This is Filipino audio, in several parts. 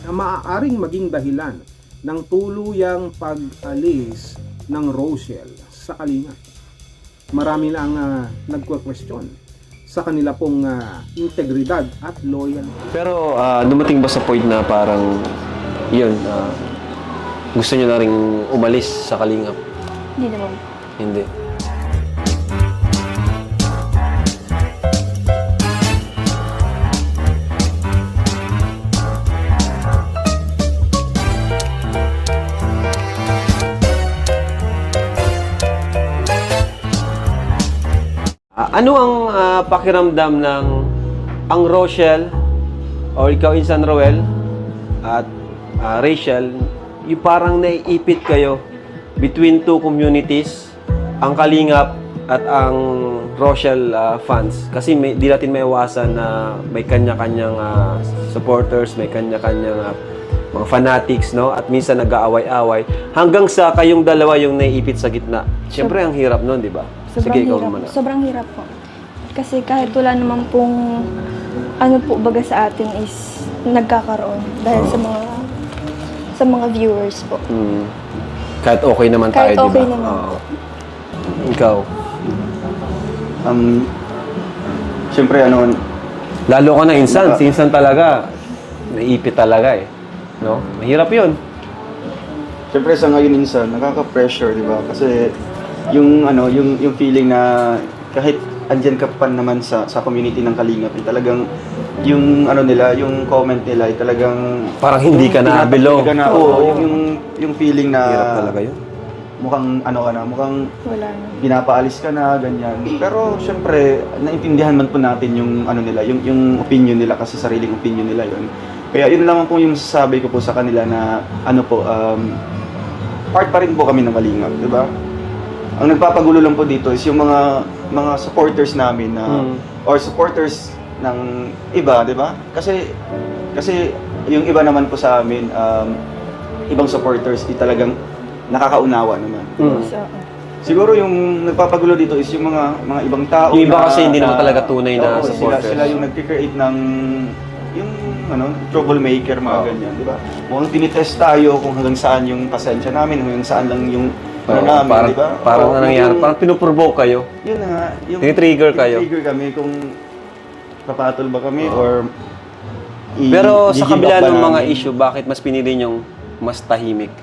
na maaaring maging dahilan ng tuluyang pag-alis ng Rochelle sa Kalinga. Marami na ang nagko-question sa kanila pong integridad at loyalty. Pero dumating ba sa point na parang yun, gusto nyo na rin umalis sa Kalingap? Hindi naman. Hindi. Ano ang pakiramdam ng ang Rochelle o ikaw Insan Roel at Rachel, yung parang naiipit kayo between two communities, ang Kalingap at ang Rochelle fans. Kasi di natin maiwasan na may kanya-kanyang supporters, may kanya-kanyang mga fanatics, no? At minsan nag-aaway-away. Hanggang sa kayong dalawa yung naiipit sa gitna. Siyempre, ang hirap nun, di ba? Sobrang hirap. Sobrang hirap po. Kasi kahit wala naman pong ano po baga sa atin is nagkakaroon dahil sa mga viewers po. Kahit okay naman Kahit tayo, okay di ba? naman po. Ikaw? Siyempre, Lalo ka na insan. Si insan talaga, naipit talaga eh. No? Mahirap yun. siyempre sa ngayon minsan, nakaka-pressure, di ba? Kasi yung feeling na kahit andyan ka pa naman sa community ng Kalingap, talagang yung nila, yung comment nila ay talagang Parang hindi ka na belong. Yung feeling na Hirap talaga yun. mukhang mukhang Wala na. pinapaalis ka na, ganyan. Pero syempre, naintindihan man po natin yung nila, yung opinion nila kasi sariling opinion nila yun. Kaya yun lang po yung sasabi ko po sa kanila na part pa rin po kami ng Kalingap, di ba? Ang nagpapagulo lang po dito is yung mga supporters namin or supporters ng iba, di ba? Kasi yung iba naman po sa amin, ibang supporters, talagang nakakaunawa naman. So, Siguro yung nagpapagulo dito is yung mga ibang tao. Yung iba kasi hindi naman talaga tunay na oo, supporters. Sila yung nagki-create ng yung troublemaker, mga ganyan, di ba? Mukhang tinitest tayo kung hanggang saan yung pasensya namin, hanggang saan lang yung namin, parang, di ba? parang nangyayari, parang pinuprovoke kayo. Yun na nga. Tinitrigger kayo. Tinitrigger kami kung papatol ba kami or Pero sa i-give kabila up ba ng mga namin? issue, bakit mas pinili nyong mas tahimik?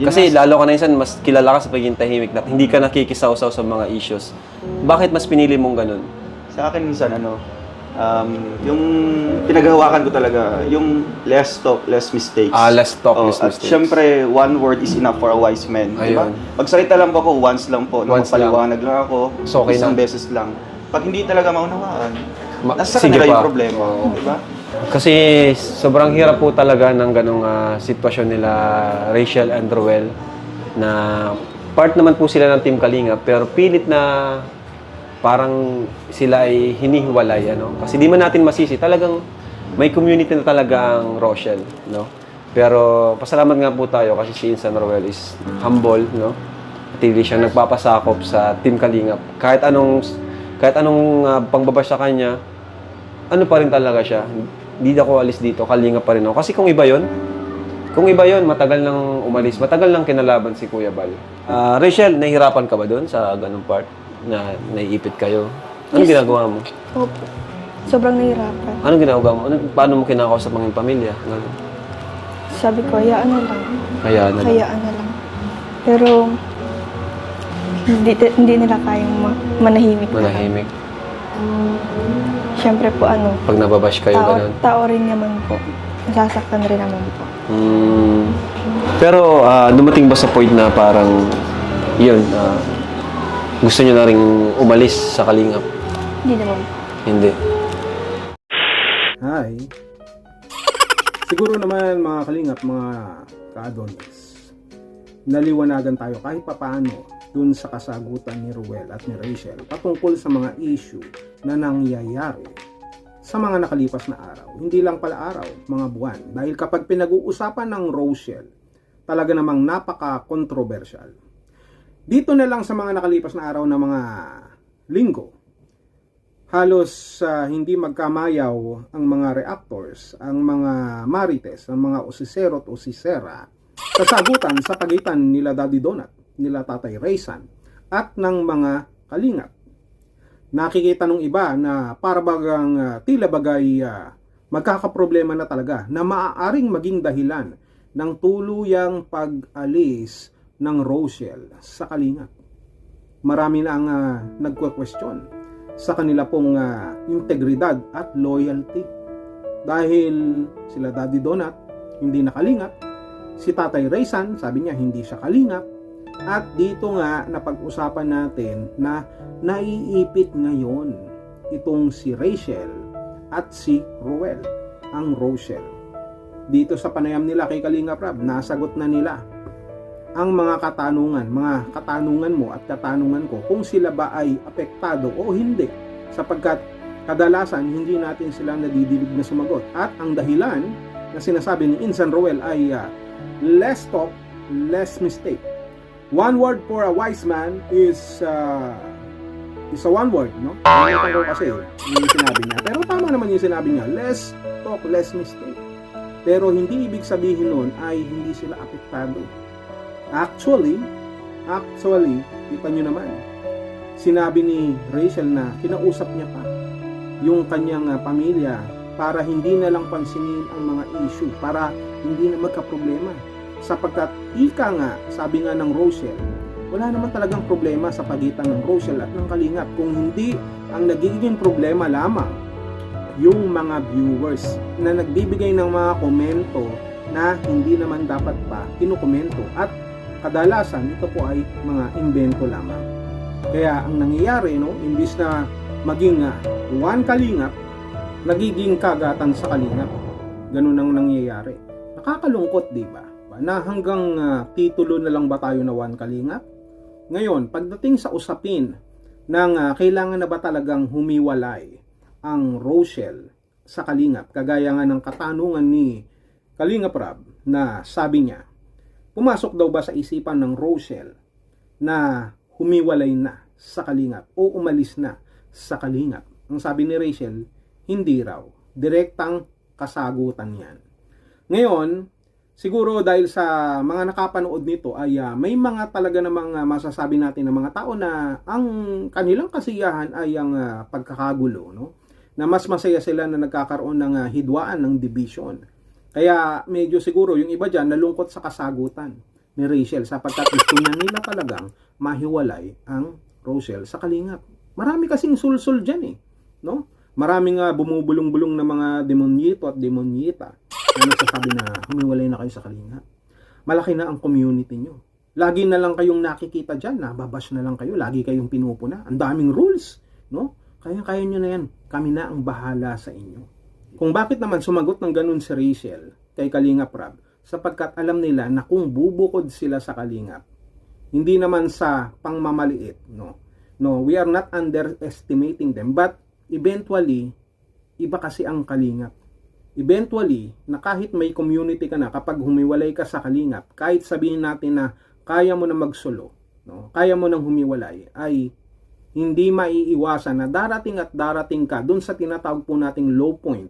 Yun Kasi nga, lalo ka na insan, mas kilala ka sa pagiging tahimik na hindi ka nakikisaw-saw sa mga issues. Bakit mas pinili mong ganun? sa akin minsan yung pinaghahawakan ko talaga, yung less talk, less mistakes. Less talk, less At mistakes. syempre, one word is enough for a wise man. Diba? Ayun. Magsalita lang po ako, once lang po. Once lang. Magpaliwanag lang ako, So, okay isang na. beses lang. Pag hindi talaga maunawaan, nasa sige kanila pa. yung problema. Diba? Kasi sobrang hirap po talaga ng ganong sitwasyon nila Rachel and Roel na part naman po sila ng Team Kalingap pero pilit na parang sila ay hinihiwalay, ano? Kasi di man natin masisi, talagang may community na talaga ang Rochelle, no? Pero pasalamat nga po tayo kasi si Insan Roel is humble, no? At hindi siya nagpapasakop sa Team Kalingap. Kahit anong pangbabash sa kanya, ano pa rin talaga siya. Hindi ako alis dito, Kalingap pa rin ako. Kasi kung iba yon, matagal nang umalis, matagal nang kinalaban si Kuya Bal. Rachel, nahihirapan ka ba doon sa ganung part? Na naiipit kayo? Anong ginagawa mo? opo. Sobrang nahirapan. Anong ginagawa mo? Paano mo kinakausap ang iyong pamilya? Ganun. Sabi ko, hayaan na lang. Hayaan na lang. Hayaan na lang. Pero, hindi nila kayang manahimik. Manahimik. Siyempre po, Pag nababash kayo, ganun. tao rin naman po. Nasasaktan rin naman po. Pero dumating ba sa point na parang yun, gusto nyo na rin umalis sa Kalingap? Hindi naman po. Hindi. Hi. Siguro naman mga Kalingap, mga ka-Adonis, naliwanagan tayo kahit papaano dun sa kasagutan ni Ruel at ni Rachel patungkol sa mga issue na nangyayari sa mga nakalipas na araw. Hindi lang pala araw, mga buwan. Dahil kapag pinag-uusapan ng Rochelle, talaga namang napaka-controversial. Dito na lang sa mga nakalipas na araw na mga linggo, halos hindi magkamayaw ang mga reactors, ang mga marites, ang mga osisero at osisera sa sagutan sa pagitan nila Daddy Donat, nila Tatay Raysan at ng mga kalingap. Nakikita nung iba na parabagang tila bagay magkakaproblema na talaga na maaaring maging dahilan ng tuluyang pag-alis ng Rochelle sa kalingap. Marami na ang nagko-question sa kanila pong integridad at loyalty. Dahil sila Daddy Donat hindi nakalingap, si Tatay Raysan sabi niya hindi siya kalingap, at dito nga napag-usapan natin na naiipit ngayon itong si Rachel at si Ruel, ang Rochelle. Dito sa panayam nila kay Kalinga Prab, nasagot na nila ang mga katanungan mo at katanungan ko kung sila ba ay apektado o hindi, sapagkat kadalasan hindi natin sila nadidilig na sumagot. At ang dahilan na sinasabi ni Insan Ruel ay less talk, less mistake. One word for a wise man is a one word, no? Nakita ko kasi yung sinabi niya. Pero tama naman yung sinabi niya, less talk, less mistake. Pero hindi ibig sabihin nun ay hindi sila apektado. Actually, kita nyo naman, sinabi ni Rachel na kinausap niya pa yung kanyang pamilya para hindi na lang pansinin ang mga issue, para hindi na magka-problema. Sapagkat ika nga, sabi nga ng Rochelle, wala naman talagang problema sa pagitan ng Rochelle at ng Kalingap, kung hindi ang nagiging problema lamang yung mga viewers na nagbibigay ng mga komento na hindi naman dapat pa kinukomento, at kadalasan ito po ay mga imbento lamang. Kaya ang nangyayari, no, imbis na maging one Kalingap, nagiging kagatan sa Kalingap. Ganun ang nangyayari. Nakakalungkot, di ba? Na hanggang titulo na lang ba tayo na one Kalingap? Ngayon, pagdating sa usapin ng kailangan na ba talagang humiwalay ang Rochelle sa Kalingap, kagaya nga ng katanungan ni Kalinga Prab na sabi niya, pumasok daw ba sa isipan ng Rochelle na humiwalay na sa Kalingap o umalis na sa Kalingap? Ang sabi ni Rachel, hindi raw. Direktang kasagutan yan. Ngayon, siguro dahil sa mga nakapanood nito ay may mga talaga namang masasabi natin ng mga tao na ang kanilang kasiyahan ay ang pagkakagulo, no? Na mas masaya sila na nagkakaroon ng hidwaan ng division. Kaya medyo siguro yung iba dyan nalungkot sa kasagutan ni Rachel, sapagkat gusto na nila talagang mahiwalay ang Rochelle sa Kalingap. Marami kasing sulsul dyan, no? Maraming bumubulong-bulong na mga demonyito at demonyita na nagsasabi na humiwalay na kayo sa Kalingap. Malaki na ang community nyo. Lagi na lang kayong nakikita dyan, nababash na lang kayo, lagi kayong pinupuna. Ang daming rules, no? Kaya nyo na yan. Kami na ang bahala sa inyo. Kung bakit naman sumagot ng ganun si Rachel kay Kalinga Prab, sapagkat alam nila na kung bubukod sila sa Kalingap, hindi naman sa pangmamaliit, no? No, we are not underestimating them, but eventually, iba kasi ang Kalingap. Eventually, na kahit may community ka na, kapag humiwalay ka sa Kalingap, kahit sabihin natin na kaya mo na magsolo, no? Kaya mo nang humiwalay, ay hindi maiiwasan na darating at darating ka dun sa tinatawag po nating low point,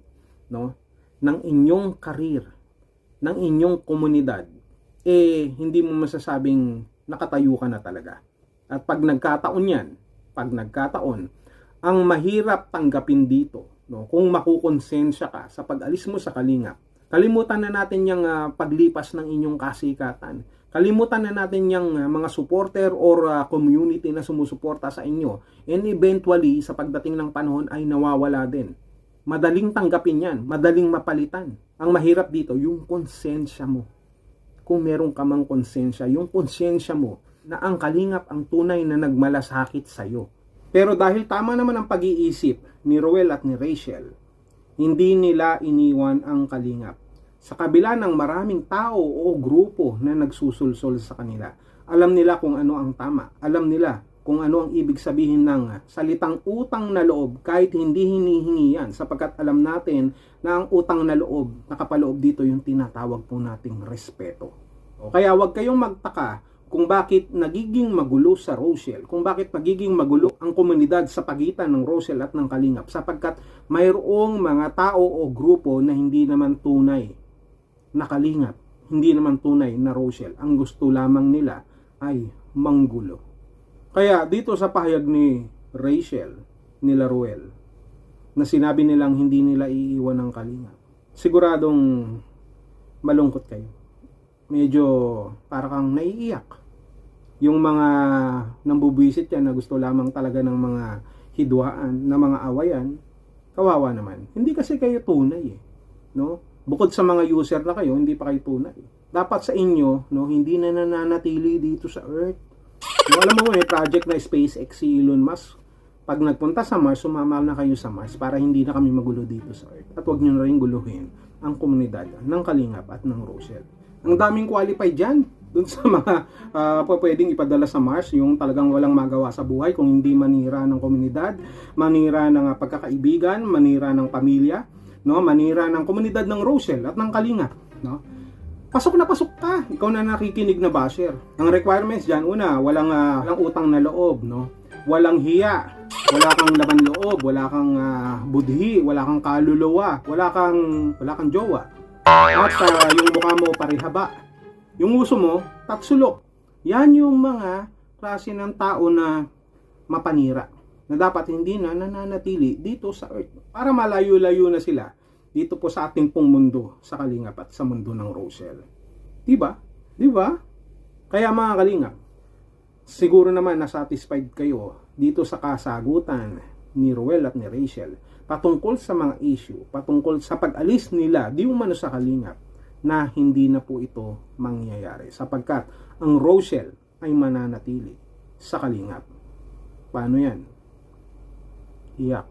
no, ng inyong karir, ng inyong komunidad. Hindi mo masasabing nakatayo ka na talaga. At pag nagkataon, ang mahirap tanggapin dito, no, kung makukonsensya ka sa pag-alis mo sa Kalingap, kalimutan na natin yung paglipas ng inyong kasikatan. Kalimutan na natin yung mga supporter or community na sumusuporta sa inyo. And eventually, sa pagdating ng panahon ay nawawala din. Madaling tanggapin yan, madaling mapalitan. Ang mahirap dito, yung konsensya mo. Kung meron ka mang konsensya, yung konsensya mo na ang Kalingap ang tunay na nagmalasakit sa'yo. Pero dahil tama naman ang pag-iisip ni Ruel at ni Rachel, hindi nila iniwan ang Kalingap. Sa kabila ng maraming tao o grupo na nagsusulsol sa kanila, alam nila kung ano ang tama. Alam nila kung ano ang ibig sabihin ng salitang utang na loob kahit hindi hinihingi yan, sapagkat alam natin na ang utang na loob, nakapaloob dito yung tinatawag po nating respeto. O kaya wag kayong magtaka kung bakit nagiging magulo sa Rochelle, kung bakit nagiging magulo ang komunidad sa pagitan ng Rochelle at ng Kalingap, sapagkat mayroong mga tao o grupo na hindi naman tunay na Kalingap, hindi naman tunay na Rochelle. Ang gusto lamang nila ay manggulo. Kaya dito sa pahayag ni Rachel, nila Ruel, na sinabi nilang hindi nila iiwan ng Kalingap, siguradong malungkot kayo. Medyo para kang naiiyak. Yung mga nambubwisit yan na gusto lamang talaga ng mga hidwaan, na mga awayan, kawawa naman. Hindi kasi kayo tunay eh. No? Bukod sa mga user na kayo, hindi pa kayo tunay. Dapat sa inyo, no, hindi na nananatili dito sa Earth. No, alam mo, may project na SpaceX si Elon Musk. Pag nagpunta sa Mars, sumama na kayo sa Mars para hindi na kami magulo dito sa Earth. At huwag nyo na rin guluhin ang komunidad ng Kalingap at ng Rochelle. Ang daming qualified dyan dun sa mga pwedeng ipadala sa Mars, yung talagang walang magawa sa buhay kung hindi manira ng komunidad, manira ng pagkakaibigan, manira ng pamilya, no, manira ng komunidad ng Rochelle at ng Kalingap, no. Pasok na pasok ka, ikaw na nakikinig na basher. Ang requirements diyan, una, walang utang na loob, no. Walang hiya, wala kang laman loob, wala kang budhi, wala kang kaluluwa, wala kang jowa. At yung mukha mo parihaba. Yung uso mo, tatsulok. Yan yung mga klase ng tao na mapanira. Na dapat hindi na nananatili dito sa Earth. Para malayo-layo na sila dito po sa ating pong mundo, sa Kalingap at sa mundo ng Rochelle. Diba? Diba? Kaya mga Kalingap, siguro naman na-satisfied kayo dito sa kasagutan ni Ruel at ni Rachel patungkol sa mga issue, patungkol sa pag-alis nila di umano sa Kalingap, na hindi na po ito mangyayari sapagkat ang Rochelle ay mananatili sa Kalingap. Paano yan? Iyak.